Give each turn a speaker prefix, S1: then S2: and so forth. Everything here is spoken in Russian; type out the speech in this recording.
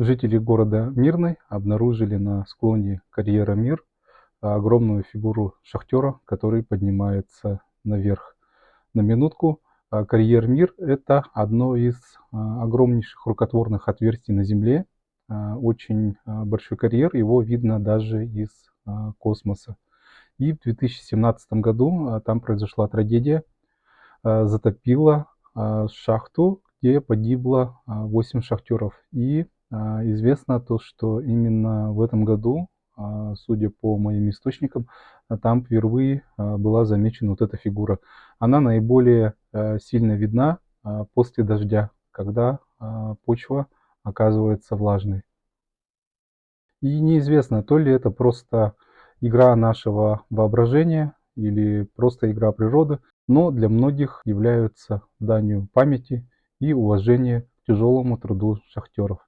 S1: Жители города Мирный обнаружили на склоне карьера Мир огромную фигуру шахтера, который поднимается наверх. На минутку, карьер Мир — это одно из огромнейших рукотворных отверстий на Земле. Очень большой карьер, его видно даже из космоса. И в 2017 году там произошла трагедия. Затопило шахту, где погибло 8 шахтеров. И известно то, что именно в этом году, судя по моим источникам, там впервые была замечена вот эта фигура. Она наиболее сильно видна после дождя, когда почва оказывается влажной. И неизвестно, то ли это просто игра нашего воображения или просто игра природы, но для многих являются данью памяти и уважения к тяжелому труду шахтеров.